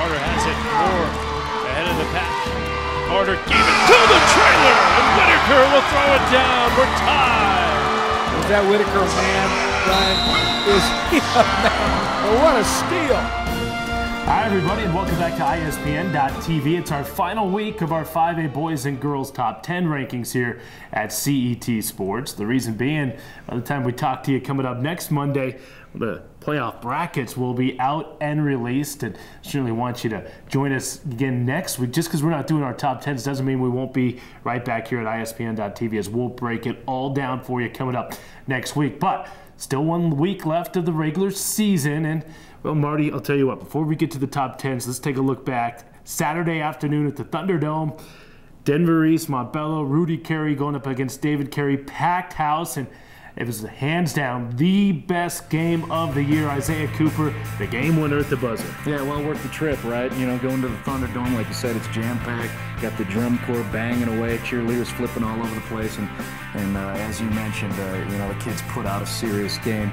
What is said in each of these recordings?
Carter has it for ahead of the pack. Carter gave it to the trailer, and Whitaker will throw it down. We're tied. Was that Whitaker, man, Ryan? Is he a man? Well, what a steal. Hi, everybody, and welcome back to ESPN.TV. It's our final week of our 5A Boys and Girls Top 10 rankings here at CET Sports. The reason being, by the time we talk to you coming up next Monday, the playoff brackets will be out and released, and certainly want you to join us again next week. Just because we're not doing our top 10s doesn't mean we won't be right back here at ESPN.TV, as we'll break it all down for you coming up next week. But still 1 week left of the regular season, and well, Marty, I'll tell you what, before we get to the top 10s, let's take a look back. Saturday afternoon at the Thunderdome, Denver East, Montbello, Rudy Carey going up against David Carey, packed house, and it was hands down the best game of the year. Isaiah Cooper, the game winner at the buzzer. Yeah, well worth the trip, right? You know, going to the Thunderdome, like you said, it's jam-packed. Got the drum corps banging away, cheerleaders flipping all over the place, and as you mentioned, you know, the kids put out a serious game.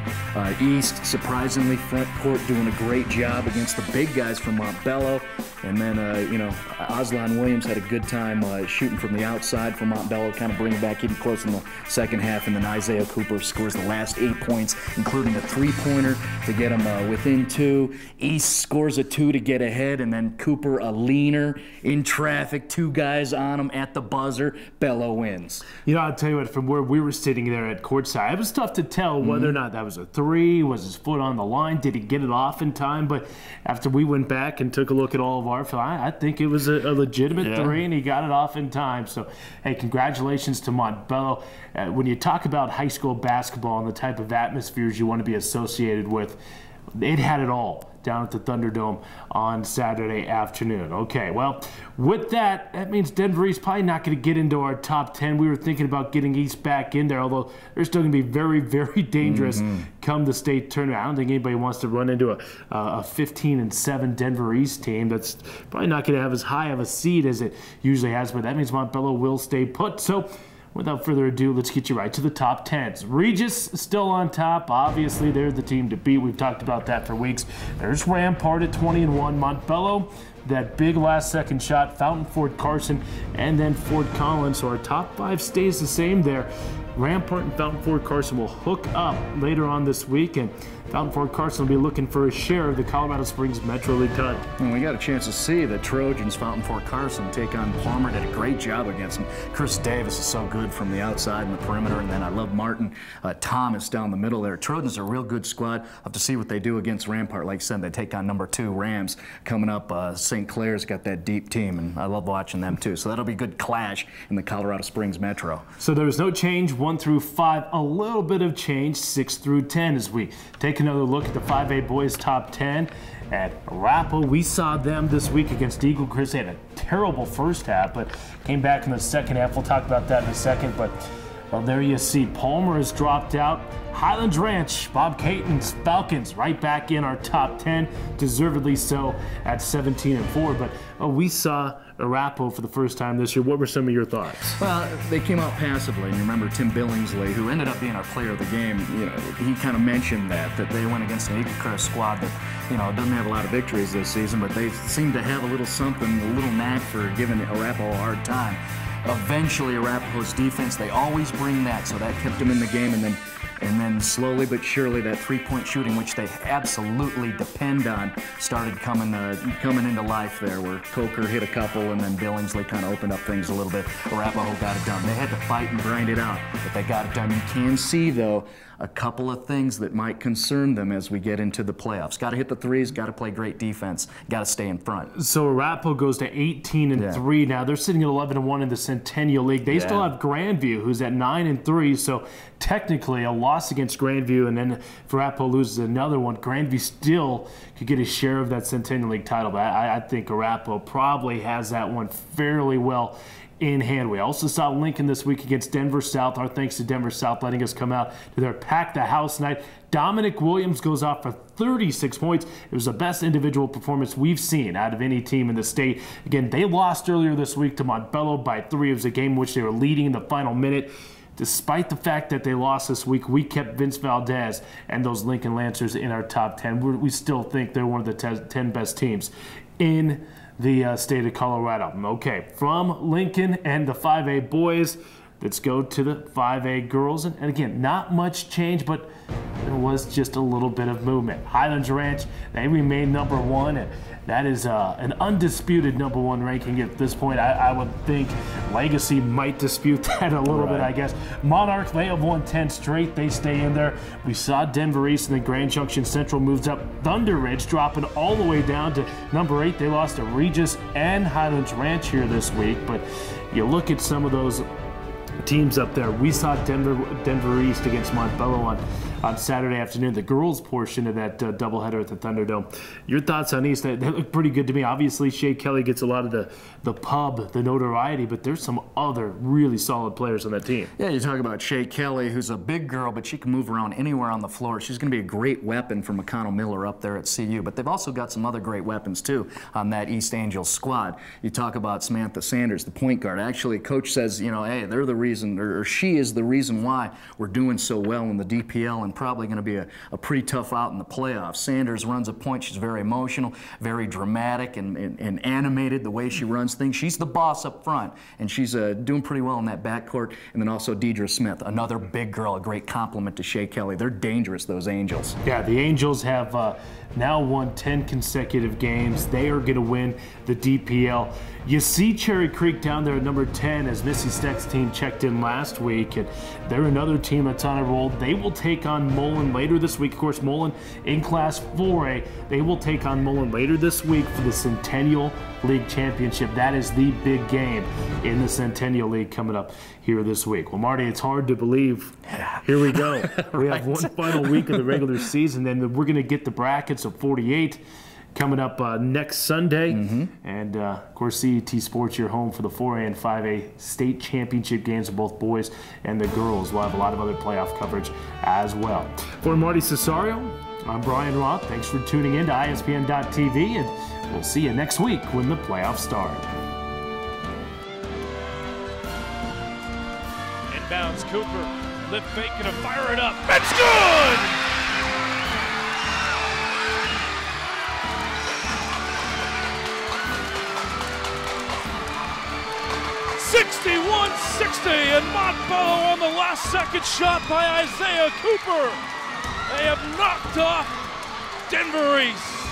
East, surprisingly, front court doing a great job against the big guys from Montbello, and then you know, Aslan Williams had a good time shooting from the outside for Montbello, kind of bringing back even close in the second half, and then Isaiah Cooper scores the last 8 points, including a three-pointer to get him within 2. East scores a 2 to get ahead, and then Cooper a leaner in traffic, 2 guys on him at the buzzer. Bello wins. You know, I'll tell you what, from where we were sitting there at courtside, it was tough to tell whether or not that was a 3, was his foot on the line, did he get it off in time? But after we went back and took a look at all of our film, I think it was a legitimate 3, and he got it off in time. So, hey, congratulations to Montbello. When you talk about high school basketball and the type of atmospheres you want to be associated with, it had it all down at the Thunderdome on Saturday afternoon. Okay, well, with that, that means Denver East probably not going to get into our top 10. We were thinking about getting East back in there, although they're still going to be very, very dangerous come the state tournament. I don't think anybody wants to run into a 15-7 Denver East team that's probably not going to have as high of a seed as it usually has, but that means Montbello will stay put. So, without further ado, let's get you right to the top 10s. Regis still on top. Obviously, they're the team to beat. We've talked about that for weeks. There's Rampart at 20-1. Montbello, that big last-second shot. Fountain, Fort Carson, and then Fort Collins. So our top 5 stays the same there. Rampart and Fountain Fort Carson will hook up later on this week, and Fountain Fort Carson will be looking for a share of the Colorado Springs Metro League title. And we got a chance to see the Trojans, Fountain Fort Carson, take on Palmer. Did a great job against them. Chris Davis is so good from the outside and the perimeter, and then I love Martin Thomas down the middle there. Trojans are a real good squad. I'll have to see what they do against Rampart. Like I said, they take on number 2 Rams coming up. St. Clair's got that deep team, and I love watching them too. So that'll be a good clash in the Colorado Springs Metro. So there was no change 1 through 5, a little bit of change 6 through 10 as we take another look at the 5A boys top 10. At Arapahoe, we saw them this week against Eagle Crest. They had a terrible first half, but came back in the second half. We'll talk about that in a second, but well, there you see Palmer has dropped out. Highlands Ranch, Bob Caton's Falcons right back in our top 10, deservedly so at 17-4. But we saw Arapahoe for the first time this year. What were some of your thoughts? Well, they came out passively, and you remember Tim Billingsley, who ended up being our player of the game. You know, he kind of mentioned that they went against an Eagle Crest squad that, you know, doesn't have a lot of victories this season, but they seem to have a little something, a little knack for giving Arapahoe a hard time. Eventually, Arapahoe's defense, they always bring that, so that kept them in the game, and then slowly but surely that three-point shooting, which they absolutely depend on, started coming into life there, where Coker hit a couple and then Billingsley kind of opened up things a little bit. Arapahoe got it done. They had to fight and grind it out, but they got it done. You can see, though, a couple of things that might concern them as we get into the playoffs. Got to hit the threes, got to play great defense, got to stay in front. So Arapahoe goes to 18-3 now. They're sitting at 11-1 in the Centennial League. They still have Grandview, who's at 9-3. So technically, a loss against Grandview, and then if Arapahoe loses another one, Grandview still could get a share of that Centennial League title. But I think Arapahoe probably has that one fairly well in hand. We also saw Lincoln this week against Denver South. Our thanks to Denver South letting us come out to their Pack the House night. Dominic Williams goes off for 36 points. It was the best individual performance we've seen out of any team in the state. Again, they lost earlier this week to Montbello by 3. It was a game in which they were leading in the final minute. Despite the fact that they lost this week, we kept Vince Valdez and those Lincoln Lancers in our top 10. We still think they're one of the 10 best teams in the state of Colorado. Okay, from Lincoln and the 5A boys, let's go to the 5A girls. And again, not much change, but there was just a little bit of movement. Highlands Ranch, they remain number 1, and that is an undisputed number 1 ranking at this point. I would think Legacy might dispute that a little bit, I guess. Monarch, they have won 10 straight. They stay in there. We saw Denver East and then Grand Junction Central moves up. Thunder Ridge dropping all the way down to number 8. They lost to Regis and Highlands Ranch here this week. But you look at some of those teams up there. We saw Denver East against Montbello on Saturday afternoon, the girls' portion of that doubleheader at the Thunderdome. Your thoughts on East? They look pretty good to me. Obviously, Shea Kelly gets a lot of the pub, the notoriety, but there's some other really solid players on that team. Yeah, you talk about Shea Kelly, who's a big girl, but she can move around anywhere on the floor. She's going to be a great weapon for McConnell Miller up there at CU, but they've also got some other great weapons, too, on that East Angels squad. You talk about Samantha Sanders, the point guard. Actually, Coach says, you know, hey, they're the reason, or she is the reason why we're doing so well in the DPL and probably going to be a pretty tough out in the playoffs. Sanders runs a point. She's very emotional, very dramatic and animated the way she runs things. She's the boss up front, and she's doing pretty well in that backcourt. And then also Deidre Smith, another big girl, a great compliment to Shea Kelly. They're dangerous, those Angels. Yeah, the Angels have now won 10 consecutive games. They are going to win the DPL. You see Cherry Creek down there at number 10 as Missy Steck's team checked in last week, and they're another team that's on a roll. They will take on Mullen later this week. Of course, Mullen in Class 4A. They will take on Mullen later this week for the Centennial League Championship. That is the big game in the Centennial League coming up here this week. Well, Marty, it's hard to believe. Here we go. We have one final week of the regular season, then we're going to get the brackets of 48 coming up next Sunday. And, of course, CET Sports, your home for the 4A and 5A state championship games of both boys and the girls. We'll have a lot of other playoff coverage as well. For Marty Cesario, I'm Brian Roth. Thanks for tuning in to ISPN.TV, and we'll see you next week when the playoffs start. Inbounds, Cooper. Lip fake, gonna fire it up. It's good! 61-60, and Montbello on the last second shot by Isaiah Cooper. They have knocked off Denver East.